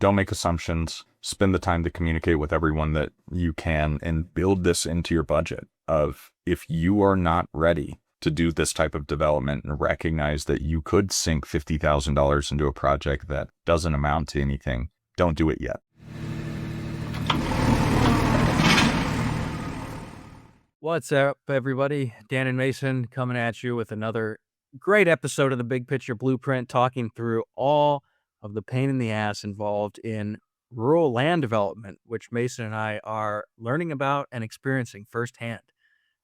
don't make assumptions. Spend the time to communicate with everyone that you can and build this into your budget of if you are not ready to do this type of development and recognize that you could sink $50,000 into a project that doesn't amount to anything, don't do it yet. What's up, everybody? Dan and Mason coming at you with another great episode of the Big Picture Blueprint, talking through all of the pain in the ass involved in rural land development, which Mason and I are learning about and experiencing firsthand.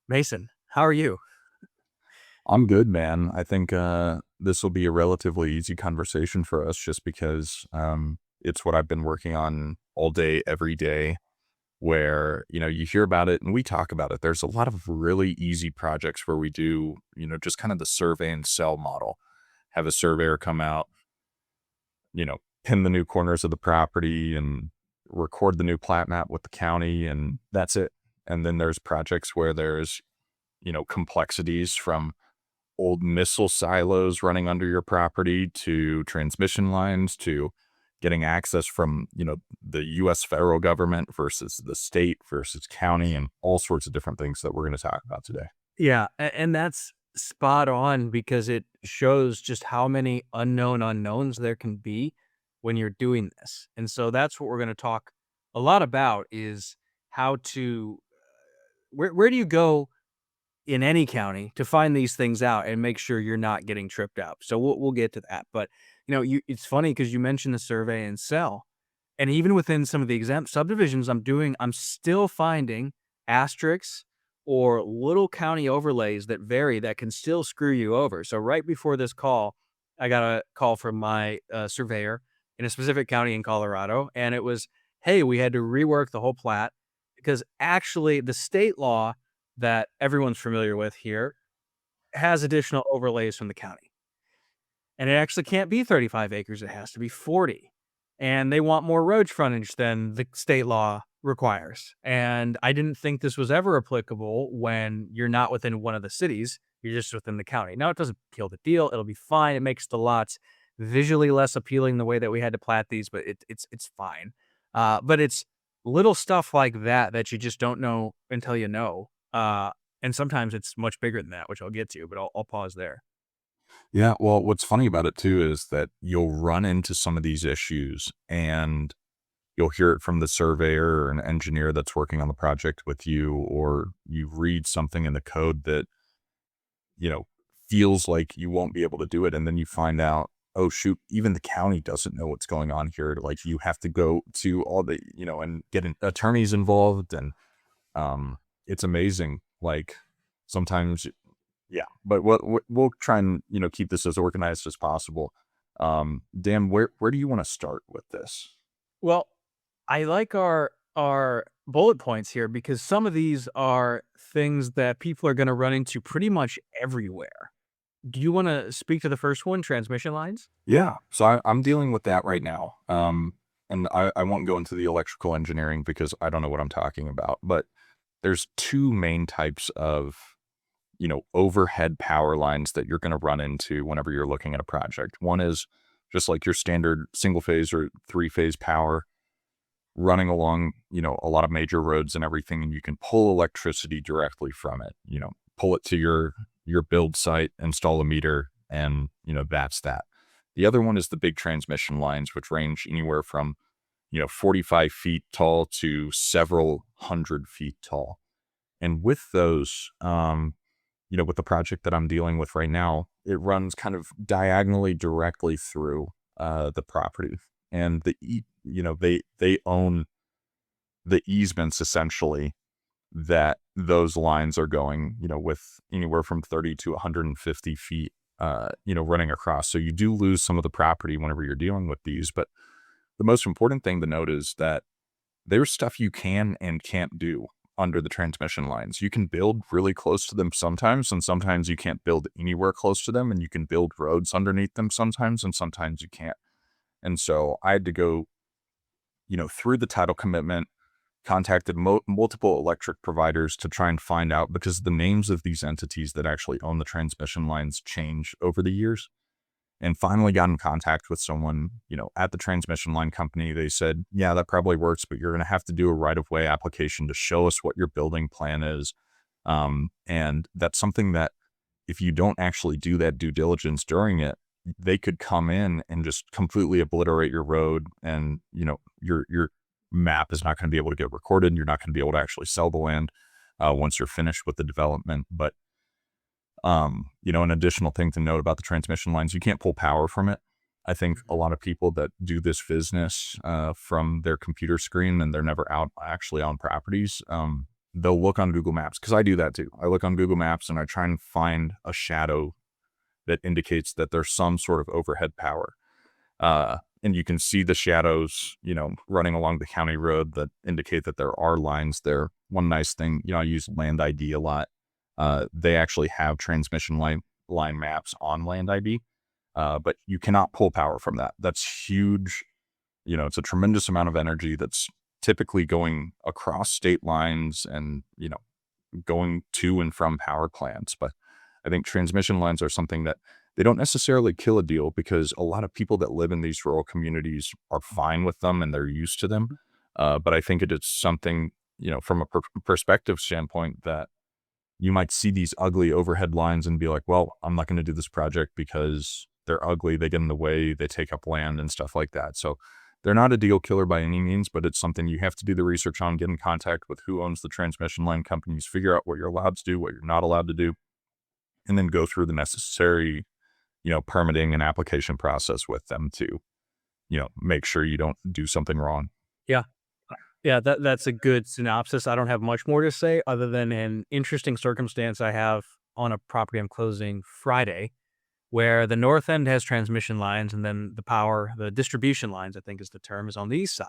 Mason, how are you? I'm good, man. I think this will be a relatively easy conversation for us just because it's what I've been working on all day, every day, where, you hear about it and we talk about it. There's a lot of really easy projects where we do, just kind of the survey and sell model. Have a surveyor come out, pin the new corners of the property and record the new plat map with the county, and that's it. And then there's projects where there's, complexities from old missile silos running under your property to transmission lines to getting access from, the U.S. federal government versus the state versus county and all sorts of different things that we're going to talk about today. Yeah, and that's spot on because it shows just how many unknown unknowns there can be when you're doing this. And so that's what we're going to talk a lot about is how to where do you go in any county to find these things out and make sure you're not getting tripped up. So we'll get to that. But it's funny because you mentioned the survey and sell. And even within some of the exempt subdivisions I'm doing, I'm still finding asterisks or little county overlays that vary that can still screw you over. So right before this call, I got a call from my surveyor in a specific county in Colorado. And it was, hey, we had to rework the whole plat because actually the state law that everyone's familiar with here has additional overlays from the county. And it actually can't be 35 acres. It has to be 40. And they want more road frontage than the state law requires. And I didn't think this was ever applicable when you're not within one of the cities. You're just within the county. Now, it doesn't kill the deal. It'll be fine. It makes the lots visually less appealing the way that we had to plat these, but it's fine. But it's little stuff like that you just don't know until you know. And sometimes it's much bigger than that, which I'll get to, but I'll pause there. Yeah, well, what's funny about it too is that you'll run into some of these issues and you'll hear it from the surveyor or an engineer that's working on the project with you, or you read something in the code that, feels like you won't be able to do it. And then you find out, oh shoot, even the county doesn't know what's going on here. Like you have to go to all the, and get attorneys involved. And it's amazing. Like sometimes, yeah, but we'll try and, keep this as organized as possible. Dan, where do you want to start with this? Well, I like our bullet points here because some of these are things that people are going to run into pretty much everywhere. Do you want to speak to the first one, transmission lines? Yeah. So I'm dealing with that right now. And I won't go into the electrical engineering because I don't know what I'm talking about, but there's two main types of, overhead power lines that you're going to run into whenever you're looking at a project. One is just like your standard single phase or three phase power running along, a lot of major roads and everything. And you can pull electricity directly from it, pull it to your build site, install a meter, and, that's that. The other one is the big transmission lines, which range anywhere from, 45 feet tall to several hundred feet tall. And with those, with the project that I'm dealing with right now, it runs kind of diagonally directly through the property. And they own the easements essentially that those lines are going, with anywhere from 30 to 150 feet, running across. So you do lose some of the property whenever you're dealing with these. But the most important thing to note is that there's stuff you can and can't do under the transmission lines. You can build really close to them sometimes, and sometimes you can't build anywhere close to them, and you can build roads underneath them sometimes, and sometimes you can't. And so I had to go, through the title commitment, contacted multiple electric providers to try and find out, because the names of these entities that actually own the transmission lines change over the years. and finally got in contact with someone, at the transmission line company. They said, yeah, that probably works, but you're going to have to do a right of way application to show us what your building plan is. And that's something that if you don't actually do that due diligence during it, they could come in and just completely obliterate your road, and your map is not going to be able to get recorded. You're not going to be able to actually sell the land once you're finished with the development. But an additional thing to note about the transmission lines, you can't pull power from it. I think a lot of people that do this business from their computer screen and they're never out actually on properties, they'll look on Google Maps, because I do that too. I look on Google Maps and I try and find a shadow that indicates that there's some sort of overhead power. And you can see the shadows, running along the county road that indicate that there are lines there. One nice thing, I use Land ID a lot. They actually have transmission line maps on Land ID, but you cannot pull power from that. That's huge. It's a tremendous amount of energy that's typically going across state lines and, going to and from power plants. But I think transmission lines are something that they don't necessarily kill a deal, because a lot of people that live in these rural communities are fine with them and they're used to them. But I think it is something, from a perspective standpoint, that you might see these ugly overhead lines and be like, well, I'm not going to do this project because they're ugly. They get in the way, they take up land and stuff like that. So they're not a deal killer by any means, but it's something you have to do the research on, get in contact with who owns the transmission line companies, figure out what you're allowed to do, what you're not allowed to do, and then go through the necessary, permitting and application process with them to, make sure you don't do something wrong. Yeah. Yeah, that's a good synopsis. I don't have much more to say other than an interesting circumstance I have on a property I'm closing Friday, where the north end has transmission lines and then the distribution lines, I think is the term, is on the east side.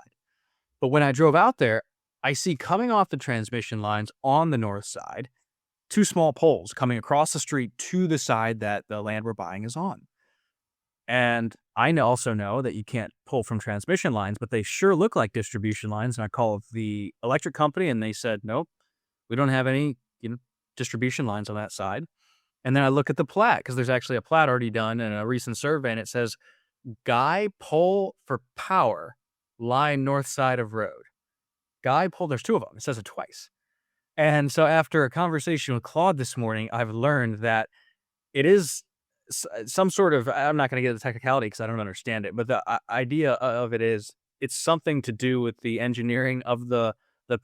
But when I drove out there, I see coming off the transmission lines on the north side, two small poles coming across the street to the side that the land we're buying is on. And I also know that you can't pull from transmission lines, but they sure look like distribution lines. And I called the electric company and they said, nope, we don't have any, distribution lines on that side. And then I look at the plat, because there's actually a plat already done in a recent survey, and it says, Guy pole for power, line north side of road. Guy pole, there's two of them. It says it twice. And so after a conversation with Claude this morning, I've learned that it is some sort of, I'm not going to get into the technicality because I don't understand it, but the idea of it is it's something to do with the engineering of the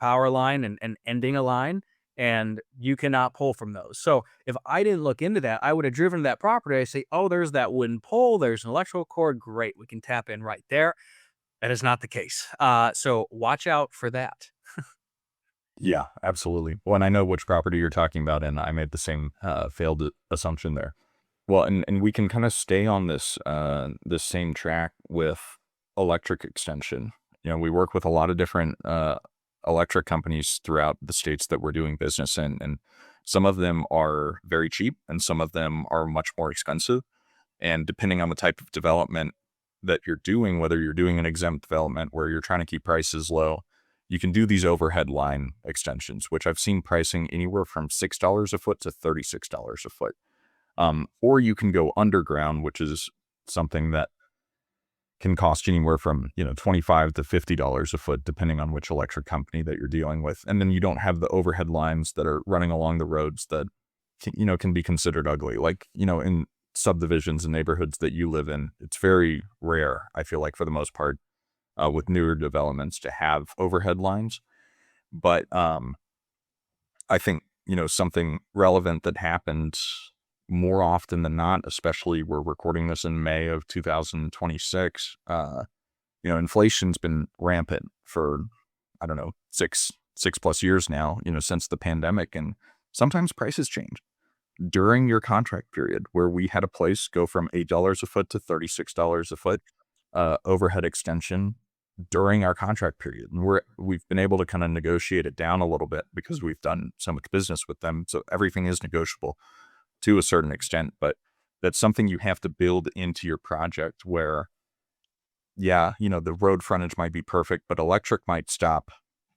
power line and ending a line, and you cannot pull from those. So if I didn't look into that, I would have driven to that property. I say, oh, there's that wooden pole. There's an electrical cord. Great. We can tap in right there. That is not the case. So watch out for that. Yeah, absolutely. Well, and I know which property you're talking about, and I made the same failed assumption there. Well, and we can kind of stay on this same track with electric extension. We work with a lot of different electric companies throughout the states that we're doing business in, and some of them are very cheap, and some of them are much more expensive. And depending on the type of development that you're doing, whether you're doing an exempt development where you're trying to keep prices low, you can do these overhead line extensions, which I've seen pricing anywhere from $6 a foot to $36 a foot. Or you can go underground, which is something that can cost anywhere from, $25 to $50 a foot, depending on which electric company that you're dealing with. And then you don't have the overhead lines that are running along the roads that, can be considered ugly. Like, in subdivisions and neighborhoods that you live in, it's very rare, I feel like, for the most part, with newer developments to have overhead lines. But I think, something relevant that happened more often than not, especially we're recording this in May of 2026, inflation's been rampant for, I don't know, six plus years now, since the pandemic. And sometimes prices change during your contract period, where we had a place go from $8 a foot to $36 a foot, overhead extension during our contract period. And we've been able to kind of negotiate it down a little bit because we've done so much business with them. So everything is negotiable to a certain extent, but that's something you have to build into your project where, yeah, the road frontage might be perfect, but electric might stop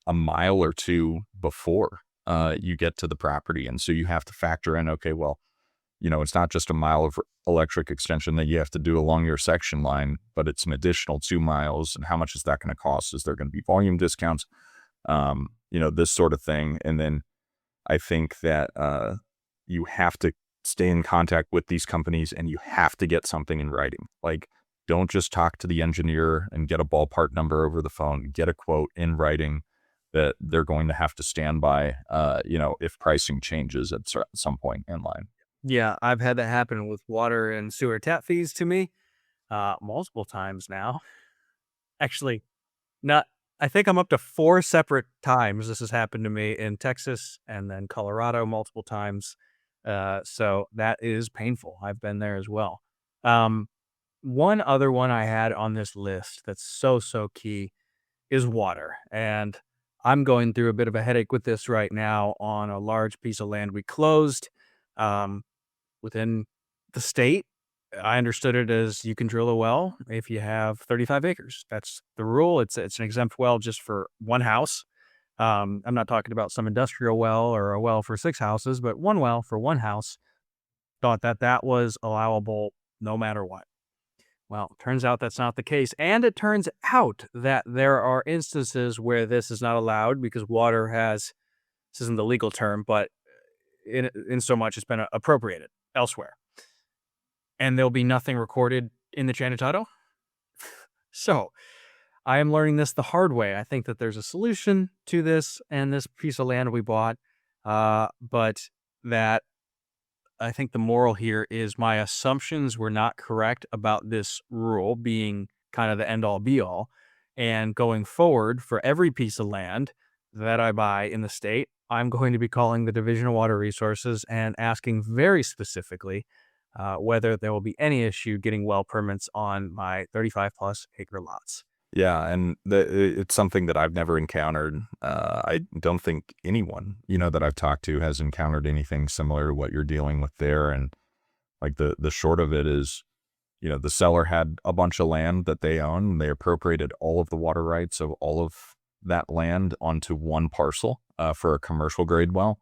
a mile or two before you get to the property. And so you have to factor in, okay, well, It's not just a mile of electric extension that you have to do along your section line, but it's an additional 2 miles. And how much is that going to cost? Is there going to be volume discounts? This sort of thing. And then I think that you have to stay in contact with these companies and you have to get something in writing. Like, don't just talk to the engineer and get a ballpark number over the phone. Get a quote in writing that they're going to have to stand by, if pricing changes at some point in line. Yeah, I've had that happen with water and sewer tap fees to me, multiple times now. Actually, not I think I'm up to 4 separate times this has happened to me in Texas and then Colorado multiple times. So that is painful. I've been there as well. Um, One other one I had on this list that's so, so key is water. And I'm going through a bit of a headache with this right now on a large piece of land we closed. Um, Within the state, I understood it as you can drill a well if you have 35 acres. That's the rule. It's an exempt well just for one house. I'm not talking about some industrial well or a well for 6 houses, but one well for one house. Thought that that was allowable no matter what. Well, turns out that's not the case, and it turns out that there are instances where this is not allowed because water has, this isn't the legal term, but in so much it's been appropriated elsewhere, and there'll be nothing recorded in the chain of title. So I am learning this the hard way. I think that there's a solution to this and this piece of land we bought, but that I think the moral here is my assumptions were not correct about this rule being kind of the end all be all. And going forward, for every piece of land that I buy in the state, I'm going to be calling the Division of Water Resources and asking very specifically whether there will be any issue getting well permits on my 35 plus acre lots. Yeah, and it's something that I've never encountered. I don't think anyone, that I've talked to has encountered anything similar to what you're dealing with there. And like the short of it is, the seller had a bunch of land that they own. And they appropriated all of the water rights of all of that land onto one parcel for a commercial grade well,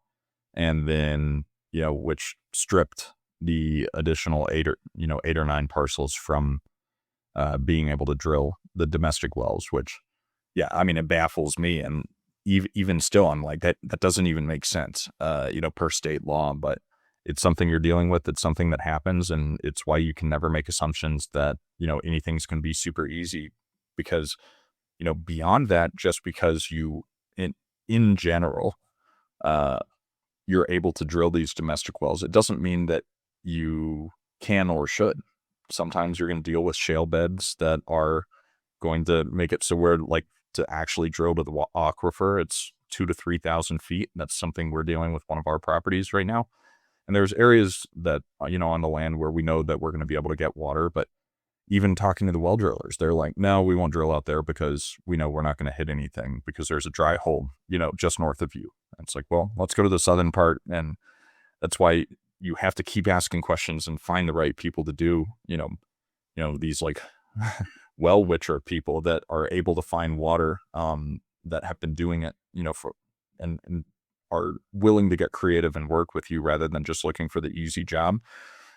and then which stripped the additional 8 or 9 parcels from being able to drill the domestic wells, which, yeah, I mean, it baffles me. And even still, I'm like, that doesn't even make sense, per state law, but it's something you're dealing with. It's something that happens. And it's why you can never make assumptions that, anything's going to be super easy because, beyond that, just because in general, uh, you're able to drill these domestic wells, it doesn't mean that you can or should. Sometimes you're going to deal with shale beds that are going to make it so where, like, to actually drill to the aquifer, it's 2 to 3,000 feet. That's something we're dealing with one of our properties right now. And there's areas that, on the land where we know that we're going to be able to get water. But even talking to the well drillers, they're like, no, we won't drill out there because we know we're not going to hit anything because there's a dry hole, just north of you. And it's like, well, let's go to the southern part. And that's why you have to keep asking questions and find the right people to do, these like well witcher people that are able to find water, that have been doing it, for, and are willing to get creative and work with you rather than just looking for the easy job.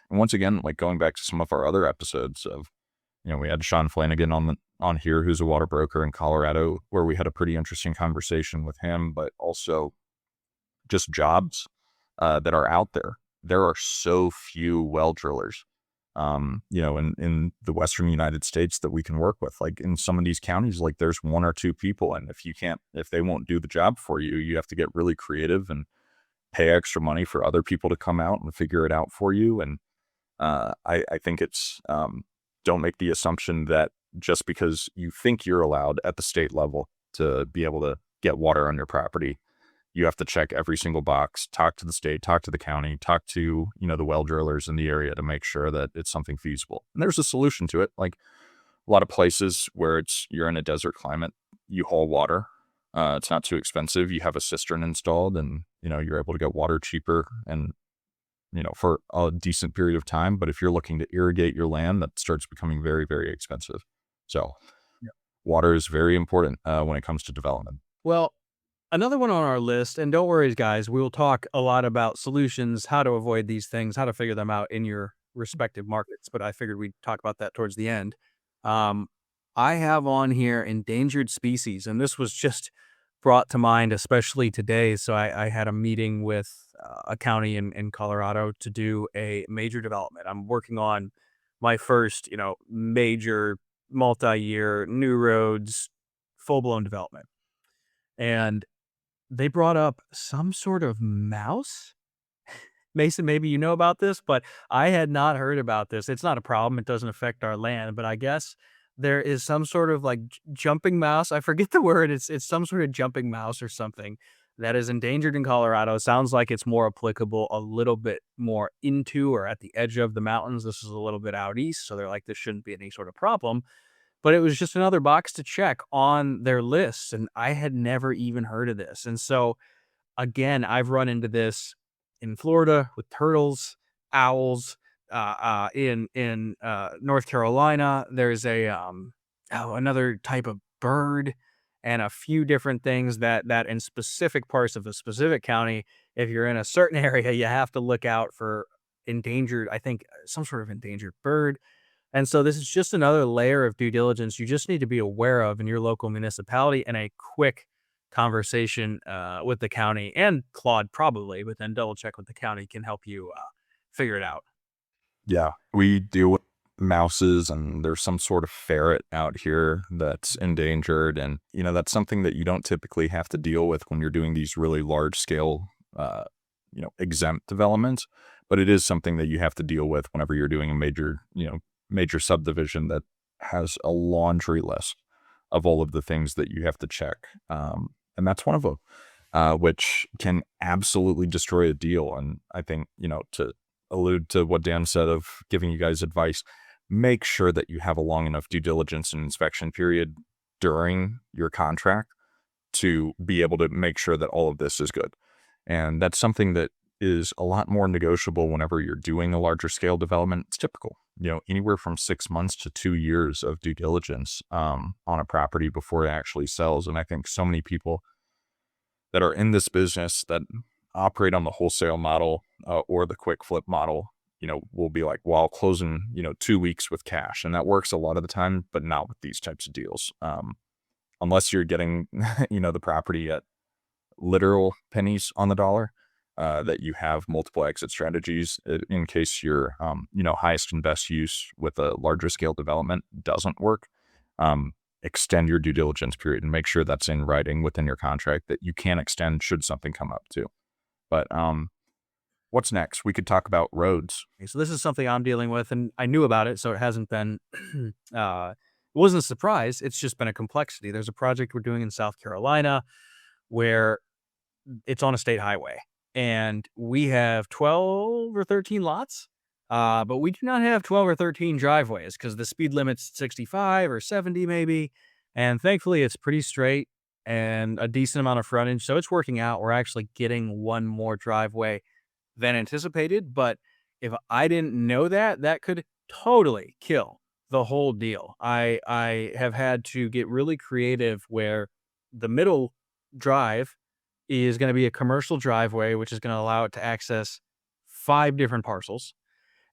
And once again, like going back to some of our other episodes of, we had Sean Flanagan on here, who's a water broker in Colorado, where we had a pretty interesting conversation with him, but also just jobs that are out there. There are so few well drillers, in the Western United States that we can work with. Like in some of these counties, like there's 1 or 2 people. And if they won't do the job for you, you have to get really creative and pay extra money for other people to come out and figure it out for you. And I think it's, don't make the assumption that just because you think you're allowed at the state level to be able to get water on your property, you have to check every single box, talk to the state, talk to the county, talk to, the well drillers in the area to make sure that it's something feasible. And there's a solution to it. Like a lot of places where you're in a desert climate, you haul water. It's not too expensive. You have a cistern installed and, you're able to get water cheaper and, for a decent period of time. But if you're looking to irrigate your land, that starts becoming very, very expensive. So water is very important when it comes to development. Well, Another one on our list, and don't worry, guys, we will talk a lot about solutions, how to avoid these things, how to figure them out in your respective markets. But I figured we'd talk about that towards the end. Um, I have on here endangered species, and this was just brought to mind, especially today. So I had a meeting with a county in Colorado to do a major development. I'm working on my first, major multi-year new roads, full blown development. And they brought up some sort of mouse? Mason, maybe you know about this, but I had not heard about this. It's not a problem, it doesn't affect our land, but I guess there is some sort of, like, jumping mouse, I forget the word, it's some sort of jumping mouse or something that is endangered in Colorado. It sounds like it's more applicable a little bit more into or at the edge of the mountains. This is a little bit out east, so they're like, "This shouldn't be any sort of problem." But it was just another box to check on their list, and I had never even heard of this. And so, again, I've run into this in Florida with turtles, owls, in North Carolina. There's another type of bird and a few different things that in specific parts of a specific county, if you're in a certain area, you have to look out for endangered, I think, some sort of endangered bird. And so this is just another layer of due diligence you just need to be aware of in your local municipality, and a quick conversation with the county and Claude probably, but then double check with the county can help you figure it out. Yeah, we deal with mouses, and there's some sort of ferret out here that's endangered, and that's something that you don't typically have to deal with when you're doing these really large scale, uh, exempt developments. But it is something that you have to deal with whenever you're doing a major subdivision that has a laundry list of all of the things that you have to check, and that's one of them, which can absolutely destroy a deal. And I think to allude to what Dan said of giving you guys advice, make sure that you have a long enough due diligence and inspection period during your contract to be able to make sure that all of this is good. And that's something that is a lot more negotiable whenever you're doing a larger scale development. It's typical, anywhere from 6 months to 2 years of due diligence on a property before it actually sells. And I think so many people that are in this business that operate on the wholesale model or the quick flip model, will be like, well, I'll close in, 2 weeks with cash. And that works a lot of the time, but not with these types of deals. Unless you're getting, the property at literal pennies on the dollar, that you have multiple exit strategies in case your, highest and best use with a larger scale development doesn't work. Extend your due diligence period and make sure that's in writing within your contract that you can extend should something come up too. But what's next? We could talk about roads. Okay, so this is something I'm dealing with, and I knew about it, so it hasn't been, it wasn't a surprise. It's just been a complexity. There's a project we're doing in South Carolina where it's on a state highway, and we have 12 or 13 lots, but we do not have 12 or 13 driveways because the speed limit's 65 or 70 maybe, and thankfully it's pretty straight and a decent amount of frontage, so it's working out. We're actually getting one more driveway than anticipated, but if I didn't know that, that could totally kill the whole deal. I have had to get really creative where the middle drive is gonna be a commercial driveway, which is gonna allow it to access 5 different parcels,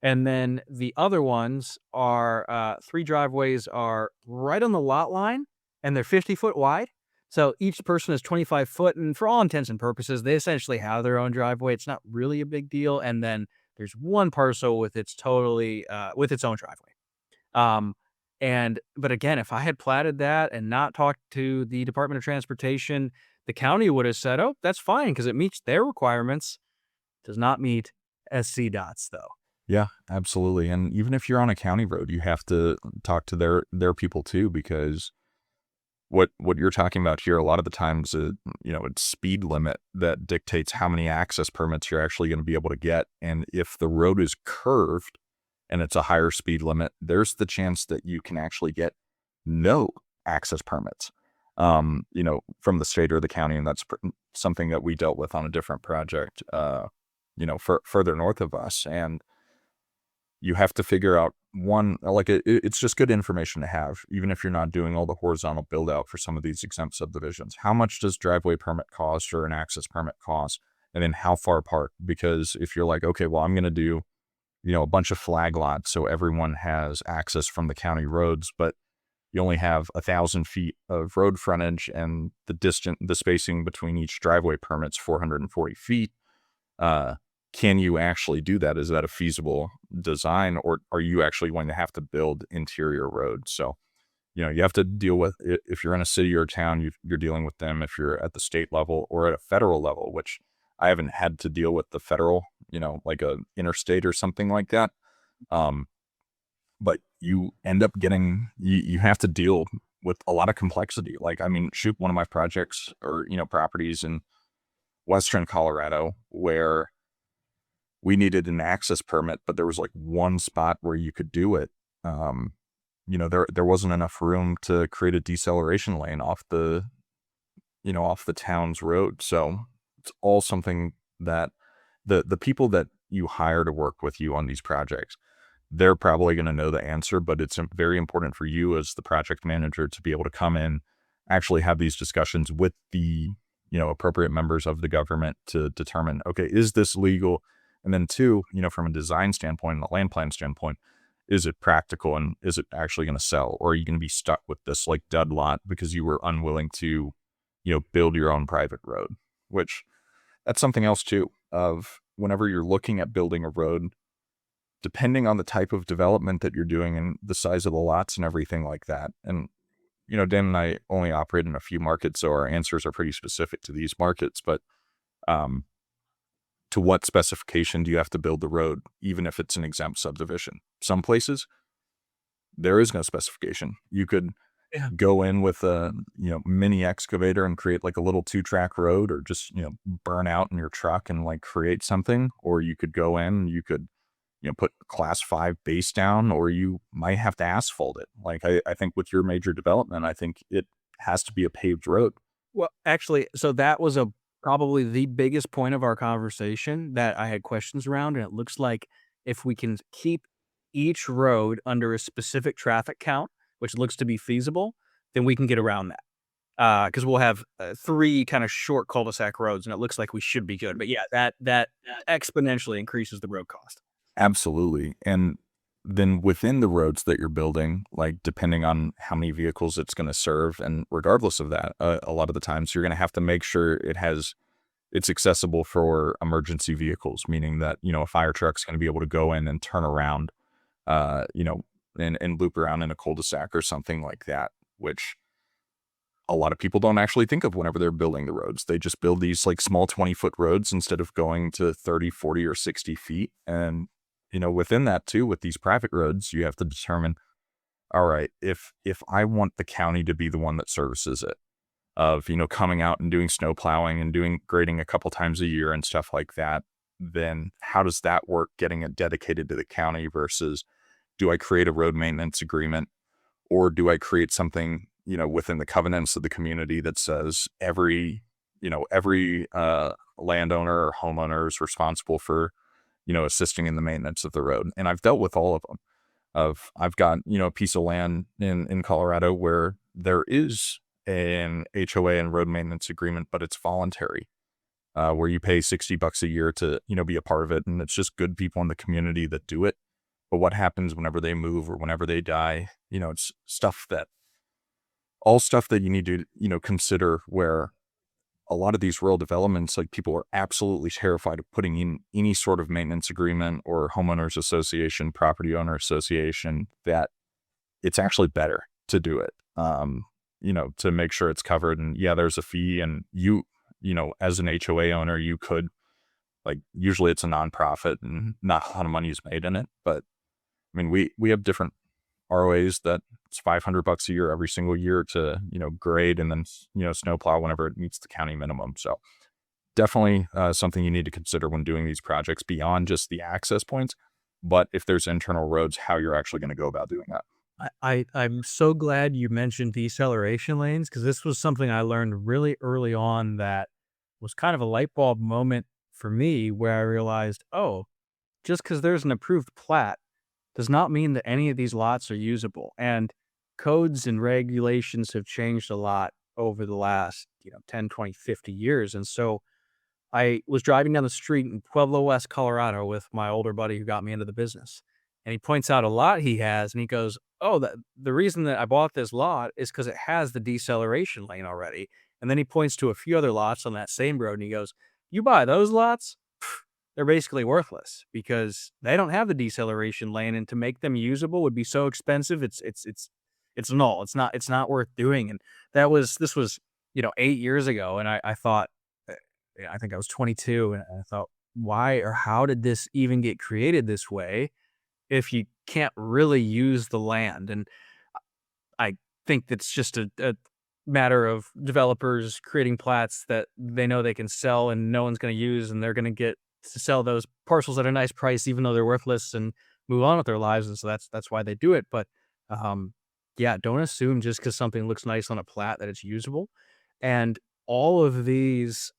and then the other ones are, 3 driveways are right on the lot line, and they're 50-foot wide. So each person is 25 foot, and for all intents and purposes, they essentially have their own driveway. It's not really a big deal, and then there's one parcel with with its own driveway. Um, but again, if I had platted that and not talked to the Department of Transportation, the county would have said, "Oh, that's fine because it meets their requirements." Does not meet SC dots though. Yeah, absolutely. And even if you're on a county road, you have to talk to their people too, because what you're talking about here, a lot of the times, it's speed limit that dictates how many access permits you're actually going to be able to get. And if the road is curved and it's a higher speed limit, there's the chance that you can actually get no access permits, from the state or the county. And that's something that we dealt with on a different project, further north of us. And you have to figure out one, like it's just good information to have, even if you're not doing all the horizontal build out for some of these exempt subdivisions. How much does driveway permit cost or an access permit cost? And then how far apart? Because if you're like, okay, well, I'm going to do, a bunch of flag lots so everyone has access from the county roads, but you only have 1,000 feet of road frontage and the spacing between each driveway permit's 440 feet. Uh, can you actually do that? Is that a feasible design, or are you actually going to have to build interior roads? So, you have to deal with if you're in a city or a town, you're dealing with them. If you're at the state level or at a federal level, which I haven't had to deal with the federal, like a interstate or something like that. Um, but you end up you have to deal with a lot of complexity. Like, I mean, shoot, one of my projects or, properties in Western Colorado where we needed an access permit, but there was like one spot where you could do it. There wasn't enough room to create a deceleration lane off the town's road. So it's all something that the people that you hire to work with you on these projects, they're probably going to know the answer, but it's very important for you as the project manager to be able to come in, actually have these discussions with the, appropriate members of the government to determine, okay, is this legal? And then two, from a design standpoint and a land plan standpoint, is it practical and is it actually going to sell? Or are you going to be stuck with this like dud lot because you were unwilling to, build your own private road, which that's something else too, of whenever you're looking at building a road, depending on the type of development that you're doing and the size of the lots and everything like that. And, Dan and I only operate in a few markets, so our answers are pretty specific to these markets. But um, to what specification do you have to build the road, even if it's an exempt subdivision? Some places, there is no specification. You could Yeah. go in with a, mini excavator and create like a little 2-track road, or just, burn out in your truck and like create something. Or you could go in, you could put class 5 base down, or you might have to asphalt it. Like, I think with your major development, I think it has to be a paved road. Well, actually, so that was probably the biggest point of our conversation that I had questions around, and it looks like if we can keep each road under a specific traffic count, which looks to be feasible, then we can get around that. Because 'cause we'll have, 3 kinda short cul-de-sac roads, and it looks like we should be good. But yeah, that exponentially increases the road cost. Absolutely. And then within the roads that you're building, like depending on how many vehicles it's going to serve, and regardless of that, a lot of the times you're going to have to make sure it's accessible for emergency vehicles, meaning that, a fire truck's going to be able to go in and turn around, uh, you know, and loop around in a cul-de-sac or something like that, which a lot of people don't actually think of whenever they're building the roads. They just build these like small 20-foot roads instead of going to 30, 40, or 60 feet. And, within that too, with these private roads, you have to determine, all right, if I want the county to be the one that services it, of, coming out and doing snow plowing and doing grading a couple times a year and stuff like that, then how does that work getting it dedicated to the county versus, do I create a road maintenance agreement, or do I create something, within the covenants of the community that says every landowner or homeowner is responsible for, assisting in the maintenance of the road? And I've dealt with all of them. I've got, a piece of land in Colorado where there is an HOA and road maintenance agreement, but it's voluntary, where you pay $60 a year to, be a part of it. And it's just good people in the community that do it. But what happens whenever they move or whenever they die? It's stuff that you need to, consider, where a lot of these rural developments, like, people are absolutely terrified of putting in any sort of maintenance agreement or homeowners association, property owner association, that it's actually better to do it, to make sure it's covered. And yeah, there's a fee, and as an HOA owner, you could, like, usually it's a nonprofit and not a lot of money is made in it. But I mean, we have different ROAs that it's $500 a year every single year to, grade and then, snowplow whenever it meets the county minimum. So definitely something you need to consider when doing these projects beyond just the access points. But if there's internal roads, how you're actually going to go about doing that. I'm so glad you mentioned deceleration lanes, because this was something I learned really early on that was kind of a light bulb moment for me, where I realized, oh, just because there's an approved plat does not mean that any of these lots are usable. And codes and regulations have changed a lot over the last, 10, 20, 50 years. And so I was driving down the street in Pueblo West, Colorado with my older buddy who got me into the business. And he points out a lot he has and he goes, "Oh, the reason that I bought this lot is because it has the deceleration lane already." And then he points to a few other lots on that same road and he goes, "You buy those lots? They're basically worthless because they don't have the deceleration lane, and to make them usable would be so expensive. It's null. It's not worth doing." And this was 8 years ago, and I thought, yeah, I think I was 22, and I thought, why or how did this even get created this way if you can't really use the land? And I think that's just a matter of developers creating plats that they know they can sell and no one's going to use, and they're going to get to sell those parcels at a nice price, even though they're worthless, and move on with their lives. And so that's why they do it. But um, yeah, don't assume just because something looks nice on a plat that it's usable. And all of these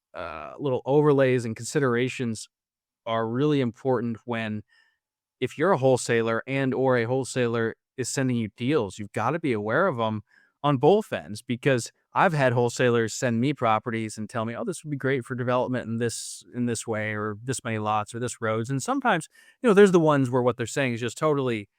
little overlays and considerations are really important when if you're a wholesaler and or a wholesaler is sending you deals, you've got to be aware of them on both ends because I've had wholesalers send me properties and tell me, "Oh, this would be great for development in this way or this many lots or this roads." And sometimes, there's the ones where what they're saying is just totally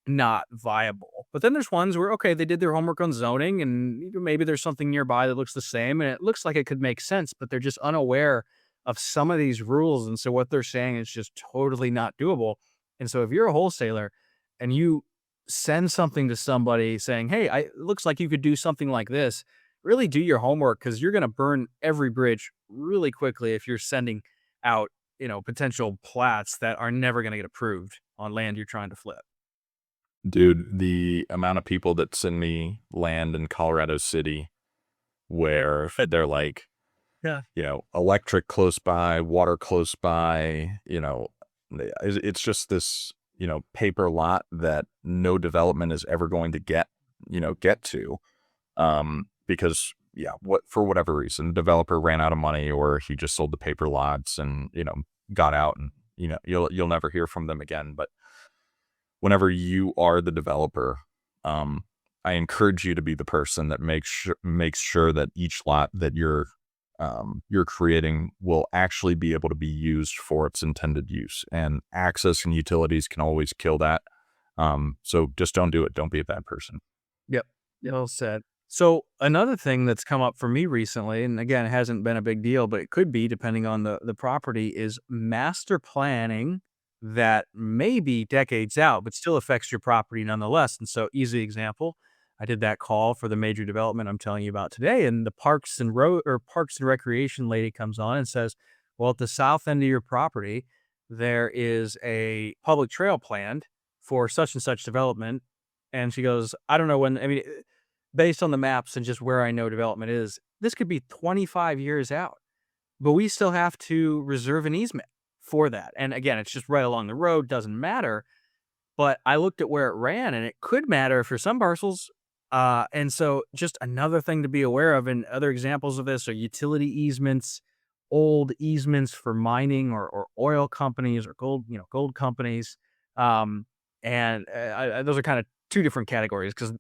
not viable. But then there's ones where, okay, they did their homework on zoning and maybe there's something nearby that looks the same and it looks like it could make sense, but they're just unaware of some of these rules. And so what they're saying is just totally not doable. And so if you're a wholesaler and you send something to somebody saying, "Hey, it looks like you could do something like this," really do your homework because you're going to burn every bridge really quickly if you're sending out, potential plats that are never going to get approved on land you're trying to flip. Dude, the amount of people that send me land in Colorado City where they're like, Yeah. electric close by, water close by, it's just this, paper lot that no development is ever going to get to. Because for whatever reason, developer ran out of money or he just sold the paper lots and, got out and, you'll never hear from them again. But whenever you are the developer, I encourage you to be the person that makes sure that each lot that you're creating will actually be able to be used for its intended use. And access and utilities can always kill that. So just don't do it. Don't be a bad person. Yep. Well said. So another thing that's come up for me recently, and again, it hasn't been a big deal, but it could be depending on the property, is master planning that may be decades out, but still affects your property nonetheless. And so, easy example, I did that call for the major development I'm telling you about today, and the Parks and Recreation lady comes on and says, "Well, at the south end of your property, there is a public trail planned for such and such development." And she goes, "I don't know when, I mean, based on the maps and just where I know development is, this could be 25 years out, but we still have to reserve an easement for that." And again, it's just right along the road, doesn't matter. But I looked at where it ran, and it could matter for some parcels. And so just another thing to be aware of, and other examples of this are utility easements, old easements for mining or oil companies or gold companies. Um, and those are kind of two different categories because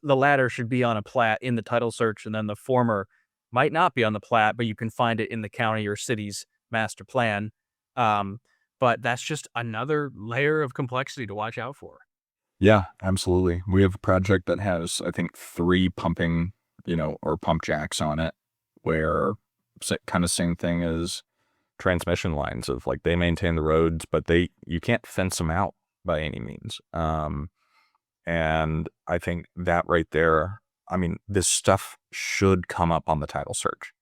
the latter should be on a plat in the title search, and then the former might not be on the plat, but you can find it in the county or city's master plan. Um, but that's just another layer of complexity to watch out for. Yeah, absolutely. We have a project that has, I think, three pumping, or pump jacks on it, where kind of same thing as transmission lines of like they maintain the roads, but you can't fence them out by any means. And I think that right there, I mean, this stuff should come up on the title search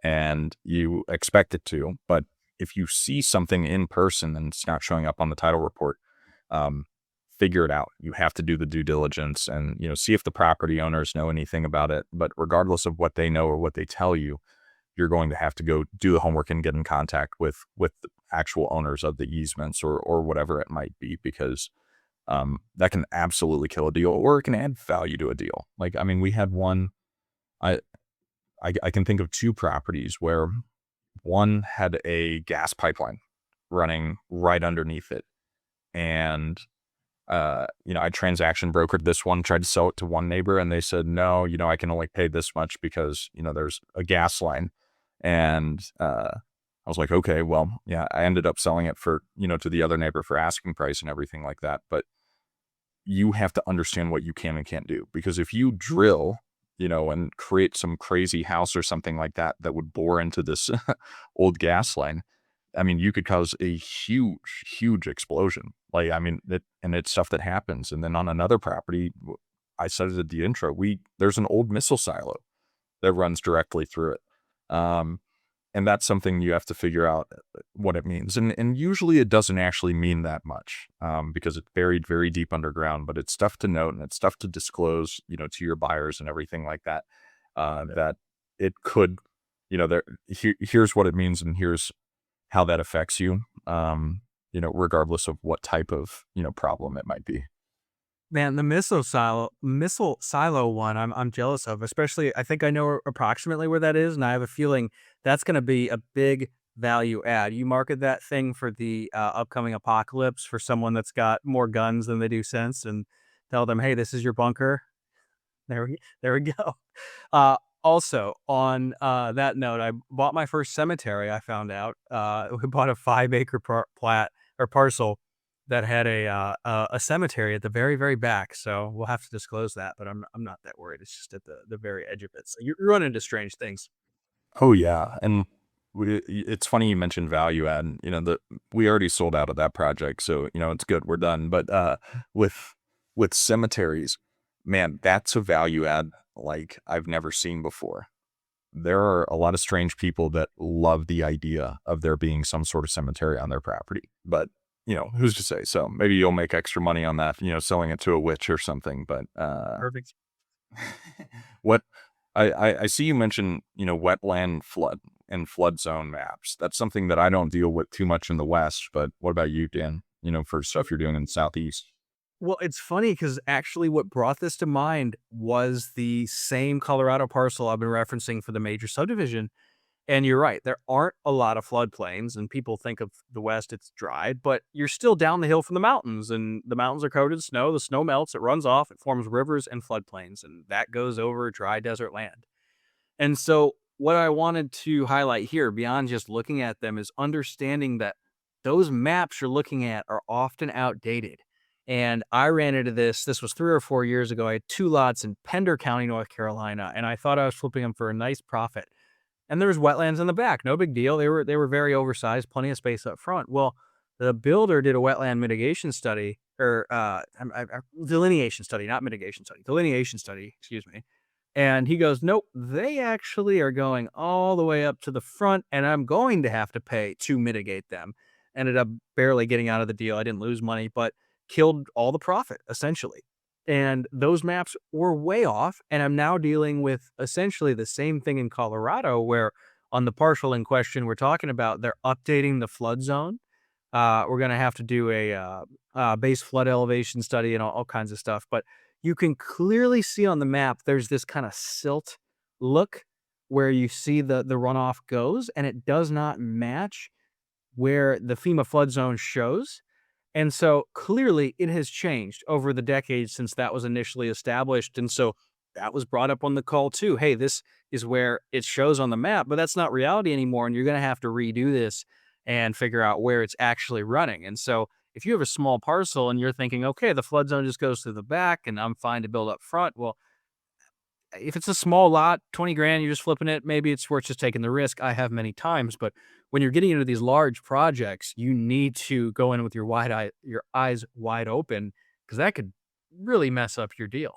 and you expect it to, but if you see something in person and it's not showing up on the title report, um, figure it out. You have to do the due diligence and, see if the property owners know anything about it. But regardless of what they know or what they tell you, you're going to have to go do the homework and get in contact with the actual owners of the easements or whatever it might be, because that can absolutely kill a deal or it can add value to a deal. Like, I mean, we had one, I, I can think of two properties where one had a gas pipeline running right underneath it. And I transaction brokered this one, tried to sell it to one neighbor, and they said, no, I can only pay this much because, there's a gas line. And I was like, okay, well, yeah, I ended up selling it for, to the other neighbor for asking price and everything like that. But you have to understand what you can and can't do. Because if you drill, and create some crazy house or something like that that would bore into this old gas line, I mean, you could cause a huge, huge explosion. Like, I mean, and it's stuff that happens. And then on another property, I said it at the intro, there's an old missile silo that runs directly through it. Um, and that's something you have to figure out what it means. And usually it doesn't actually mean that much, because it's buried very deep underground, but it's stuff to note and it's stuff to disclose, to your buyers and everything like that, that it could, here's what it means and here's how that affects you, regardless of what type of, problem it might be. Man, the missile silo one, I'm jealous of, especially I think I know approximately where that is, and I have a feeling that's gonna be a big value add. You market that thing for the, upcoming apocalypse for someone that's got more guns than they do sense and tell them, "Hey, this is your bunker." There we go. Also, on, that note, I bought my first cemetery, I found out. We bought a 5-acre plat or parcel that had a cemetery at the very, very back, so we'll have to disclose that, but I'm not that worried. It's just at the very edge of it, so you run into strange things. Oh yeah, and it's funny you mentioned value add. We already sold out of that project, so it's good. We're done. But with with cemeteries, man, that's a value add like I've never seen before. There are a lot of strange people that love the idea of there being some sort of cemetery on their property, but who's to say? So maybe you'll make extra money on that, selling it to a witch or something. But Perfect. what I see you mention, wetland flood and flood zone maps. That's something that I don't deal with too much in the West, but what about you, Dan? For stuff you're doing in the Southeast. Well, it's funny because actually what brought this to mind was the same Colorado parcel I've been referencing for the major subdivision. And you're right, there aren't a lot of floodplains, and people think of the West, it's dry, but you're still down the hill from the mountains, and the mountains are coated in snow. The snow melts, it runs off, it forms rivers and floodplains, and that goes over dry desert land. And so, what I wanted to highlight here, beyond just looking at them, is understanding that those maps you're looking at are often outdated. And I ran into this. This was 3 or 4 years ago. I had 2 lots in Pender County, North Carolina, and I thought I was flipping them for a nice profit, and there was wetlands in the back, no big deal. They were very oversized, plenty of space up front. Well, the builder did a wetland mitigation study or, delineation study, not mitigation study, delineation study, excuse me. And he goes, "Nope, they actually are going all the way up to the front, and I'm going to have to pay to mitigate them." Ended up barely getting out of the deal. I didn't lose money, but killed all the profit essentially. And those maps were way off. And I'm now dealing with essentially the same thing in Colorado, where on the parcel in question we're talking about, they're updating the flood zone. We're going to have to do a base flood elevation study and all kinds of stuff. But you can clearly see on the map there's this kind of silt look where you see the runoff goes, and it does not match where the FEMA flood zone shows. And so clearly it has changed over the decades since that was initially established. And so that was brought up on the call too. Hey, this is where it shows on the map, but that's not reality anymore. And you're going to have to redo this and figure out where it's actually running. And so if you have a small parcel and you're thinking, okay, the flood zone just goes through the back and I'm fine to build up front. Well, if it's a small lot, 20 grand, you're just flipping it, maybe it's worth just taking the risk. I have many times, but when you're getting into these large projects, you need to go in with your eyes wide open because that could really mess up your deal.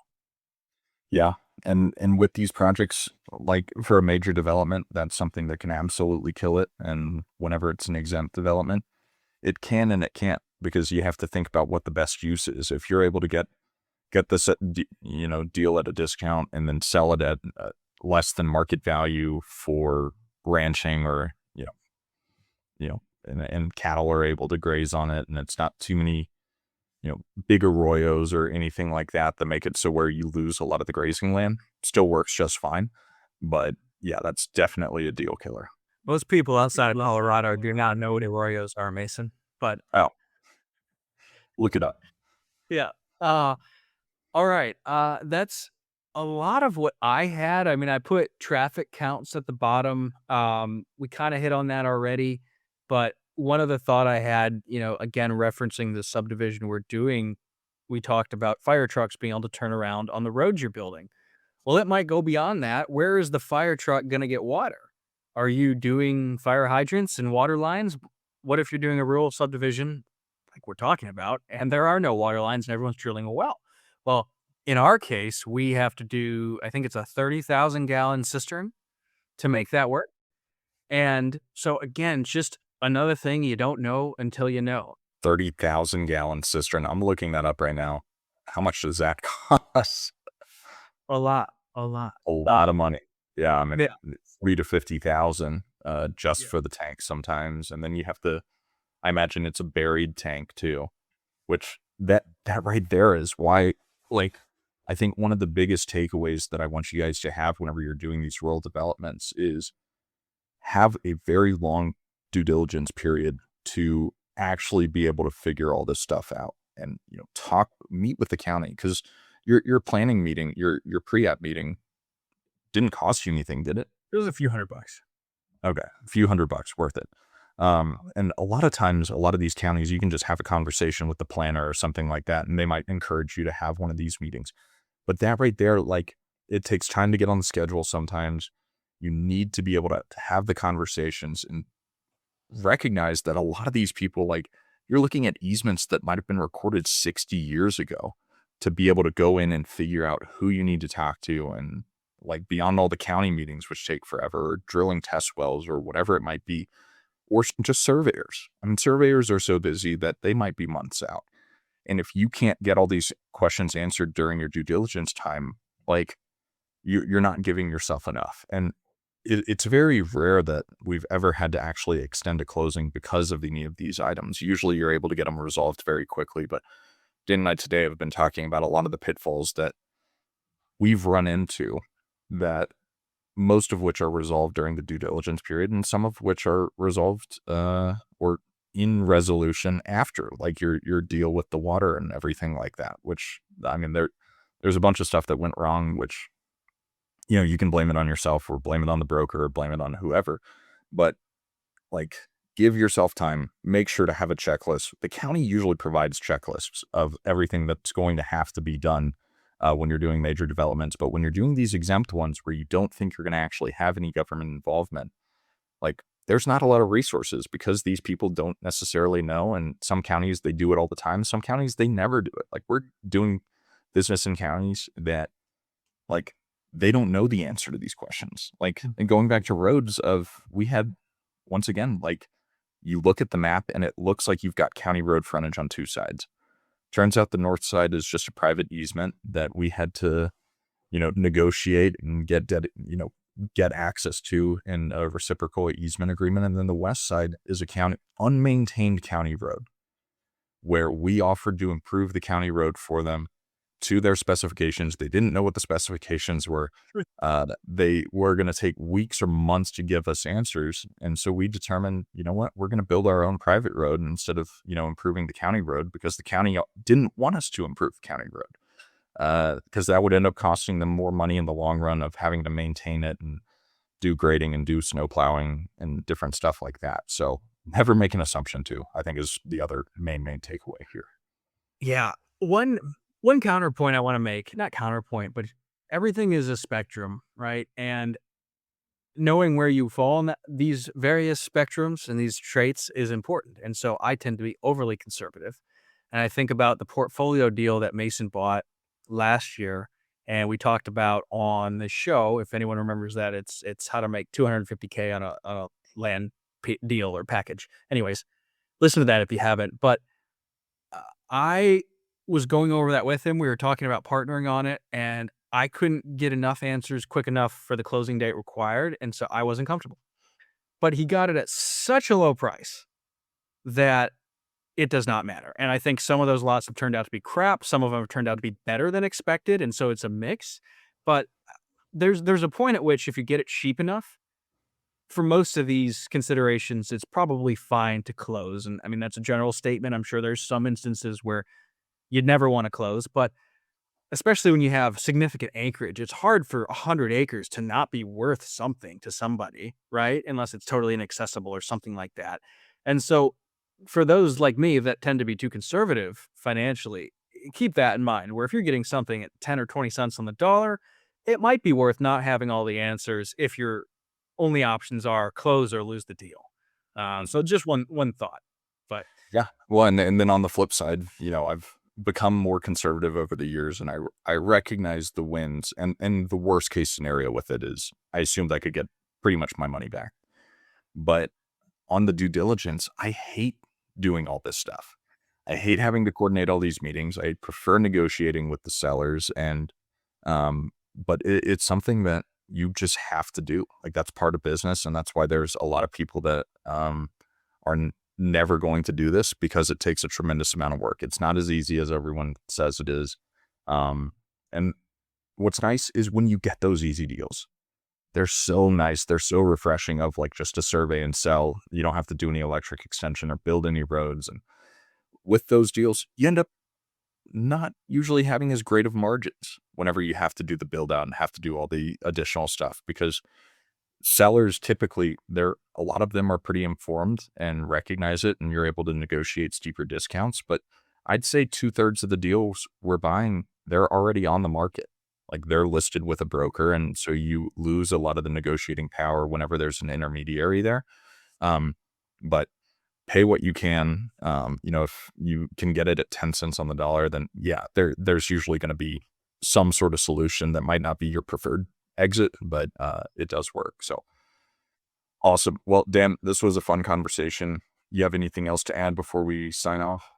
Yeah. And with these projects, like for a major development, that's something that can absolutely kill it. And whenever it's an exempt development, it can and it can't, because you have to think about what the best use is. If you're able to get this deal at a discount and then sell it at less than market value for ranching, or and cattle are able to graze on it, and it's not too many big arroyos or anything like that that make it so where you lose a lot of the grazing land, still works just fine. But yeah, that's definitely a deal killer. Most people outside of Colorado do not know what arroyos are, Mason. But Oh, look it up. Yeah. Uh, all right. That's a lot of what I had. I mean, I put traffic counts at the bottom. We kind of hit on that already, but one other thought I had, again, referencing the subdivision we're doing, we talked about fire trucks being able to turn around on the roads you're building. Well, it might go beyond that. Where is the fire truck going to get water? Are you doing fire hydrants and water lines? What if you're doing a rural subdivision like we're talking about and there are no water lines and everyone's drilling a well? Well, in our case, we have to do, I think it's a 30,000 gallon cistern to make that work. And so, again, just another thing you don't know until you know. 30,000-gallon cistern. I'm looking that up right now. How much does that cost? A lot, a lot. A lot of money. Yeah, I mean, Yeah. 3 to 50,000, just Yeah. for the tank sometimes, and then you have to I imagine it's a buried tank too, which that right there is why, like, I think one of the biggest takeaways that I want you guys to have whenever you're doing these rural developments is have a very long due diligence period to actually be able to figure all this stuff out and, meet with the county because your planning meeting, your pre-app meeting didn't cost you anything, did it? It was a few $100. Okay, a few $100 worth it. And a lot of times, a lot of these counties, you can just have a conversation with the planner or something like that, and they might encourage you to have one of these meetings. But that right there, like, it takes time to get on the schedule sometimes. You need to be able to have the conversations and recognize that a lot of these people, like, you're looking at easements that might have been recorded 60 years ago to be able to go in and figure out who you need to talk to and like beyond all the county meetings, which take forever, or drilling test wells or whatever it might be, or just surveyors. I mean, surveyors are so busy that they might be months out. And if you can't get all these questions answered during your due diligence time, like you're not giving yourself enough. And it's very rare that we've ever had to actually extend a closing because of any of these items. Usually you're able to get them resolved very quickly. But Dan and I today have been talking about a lot of the pitfalls that we've run into that most of which are resolved during the due diligence period and some of which are resolved or in resolution after like your deal with the water and everything like that, which I mean there's a bunch of stuff that went wrong, which you can blame it on yourself or blame it on the broker or blame it on whoever, but like give yourself time, make sure to have a checklist. The county usually provides checklists of everything that's going to have to be done when you're doing major developments. But when you're doing these exempt ones where you don't think you're going to actually have any government involvement, like there's not a lot of resources because these people don't necessarily know. And some counties, they do it all the time. Some counties, they never do it. Like we're doing business in counties that like they don't know the answer to these questions. Like, and going back to roads of we had once again, like you look at the map and it looks like you've got county road frontage on two sides. Turns out the north side is just a private easement that we had to, negotiate and get access to in a reciprocal easement agreement. And then the west side is a unmaintained county road where we offered to improve the county road for them to their specifications. They didn't know what the specifications were. They were going to take weeks or months to give us answers. And so we determined, you know what, we're going to build our own private road instead of, improving the county road because the county didn't want us to improve the county road because that would end up costing them more money in the long run of having to maintain it and do grading and do snow plowing and different stuff like that. So never make an assumption too, I think is the other main takeaway here. Yeah. One counterpoint I wanna make, not counterpoint, but everything is a spectrum, right? And knowing where you fall in these various spectrums and these traits is important, and so I tend to be overly conservative, and I think about the portfolio deal that Mason bought last year, and we talked about on the show, if anyone remembers that, it's how to make 250K on a land deal or package. Anyways, listen to that if you haven't, but I was going over that with him. We were talking about partnering on it, and I couldn't get enough answers quick enough for the closing date required, and so I wasn't comfortable. But he got it at such a low price that it does not matter. And I think some of those lots have turned out to be crap. Some of them have turned out to be better than expected, and so it's a mix. But there's a point at which if you get it cheap enough, for most of these considerations, it's probably fine to close. And I mean, that's a general statement. I'm sure there's some instances where you'd never want to close. But especially when you have significant acreage, it's hard for 100 acres to not be worth something to somebody, right? Unless it's totally inaccessible or something like that. And so for those like me that tend to be too conservative financially, keep that in mind, where if you're getting something at 10 or 20 cents on the dollar, it might be worth not having all the answers if your only options are close or lose the deal. So just one thought. But Yeah. Well, and then on the flip side, I've become more conservative over the years, and I recognize the wins, and the worst case scenario with it is I assumed I could get pretty much my money back. But on the due diligence, I hate doing all this stuff. I hate having to coordinate all these meetings. I prefer negotiating with the sellers, but it's something that you just have to do. Like, that's part of business, and that's why there's a lot of people that are never going to do this, because it takes a tremendous amount of work. It's not as easy as everyone says it is. Um, and what's nice is when you get those easy deals, they're so nice. They're so refreshing, of like just a survey and sell. You don't have to do any electric extension or build any roads. And with those deals, you end up not usually having as great of margins whenever you have to do the build out and have to do all the additional stuff, because sellers typically, a lot of them are pretty informed and recognize it, and you're able to negotiate steeper discounts. But I'd say 2/3 of the deals we're buying, they're already on the market. Like, they're listed with a broker, and so you lose a lot of the negotiating power whenever there's an intermediary there. Um, but pay what you can. If you can get it at 10 cents on the dollar, then yeah, there's usually going to be some sort of solution that might not be your preferred exit, but it does work. So awesome. Well, Dan, this was a fun conversation. You have anything else to add before we sign off?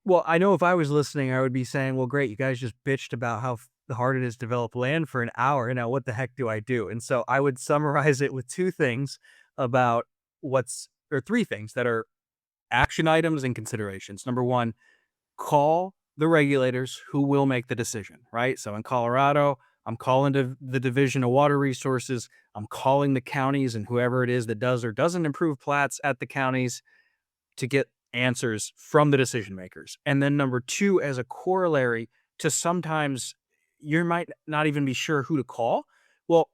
well, I know if I was listening, I would be saying, "Well, great, you guys just bitched about how hard it is to develop land for an hour. Now, what the heck do I do?" And so I would summarize it with two things about or three things that are action items and considerations. Number one, call the regulators who will make the decision, right? So in Colorado, I'm calling the Division of Water Resources. I'm calling the counties and whoever it is that does or doesn't improve plats at the counties to get answers from the decision makers. And then number two, as a corollary to sometimes you might not even be sure who to call. Well,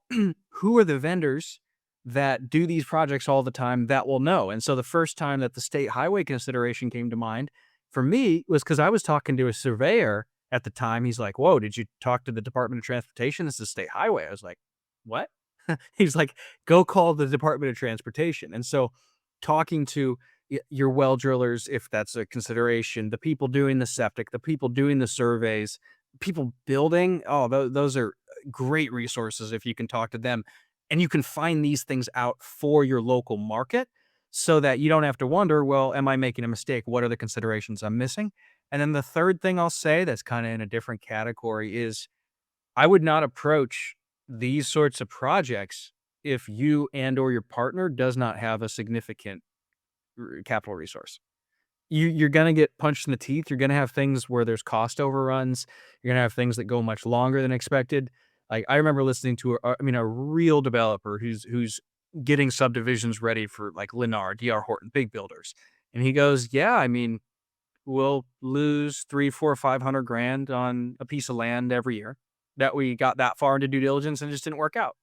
who are the vendors that do these projects all the time that will know? And so the first time that the state highway consideration came to mind for me was because I was talking to a surveyor at the time. He's like, "Whoa, did you talk to the Department of Transportation? This is state highway." I was like, "What?" He's like, "Go call the Department of Transportation." And so talking to your well drillers, if that's a consideration, the people doing the septic, the people doing the surveys, people building, oh, those are great resources if you can talk to them. And you can find these things out for your local market so that you don't have to wonder, well, am I making a mistake? What are the considerations I'm missing? And then the third thing I'll say that's kind of in a different category is I would not approach these sorts of projects if you and or your partner does not have a significant capital resource. You're gonna get punched in the teeth. You're gonna have things where there's cost overruns. You're gonna have things that go much longer than expected. Like, I remember listening to a real developer who's getting subdivisions ready for, like, Lennar, D.R. Horton, big builders. And he goes, "Yeah, we'll lose 3, 4, 500 grand on a piece of land every year that we got that far into due diligence and it just didn't work out."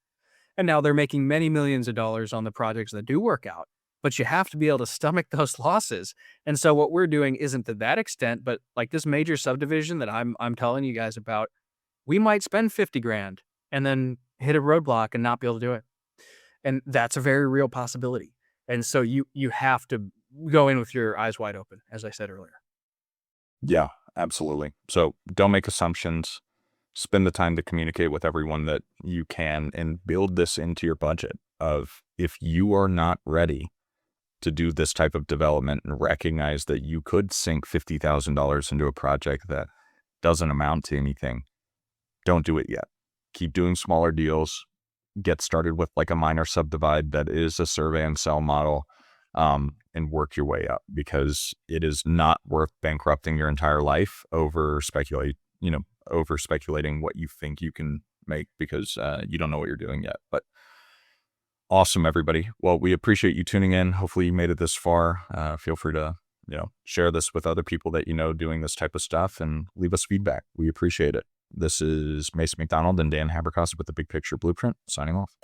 And now they're making many millions of dollars on the projects that do work out, but you have to be able to stomach those losses. And so what we're doing isn't to that extent, but like this major subdivision that I'm telling you guys about, we might spend 50 grand and then hit a roadblock and not be able to do it. And that's a very real possibility. And so you have to go in with your eyes wide open, as I said earlier. Yeah, absolutely. So don't make assumptions. Spend the time to communicate with everyone that you can, and build this into your budget of, if you are not ready to do this type of development and recognize that you could sink $50,000 into a project that doesn't amount to anything, don't do it yet. Keep doing smaller deals. Get started with like a minor subdivide that is a survey and sell model, and work your way up, because it is not worth bankrupting your entire life over speculating what you think you can make, because you don't know what you're doing yet. But awesome, everybody. Well, we appreciate you tuning in. Hopefully you made it this far. Feel free to share this with other people that doing this type of stuff and leave us feedback. We appreciate it. This is Mason McDonald and Dan Haberkos with the Big Picture Blueprint, signing off.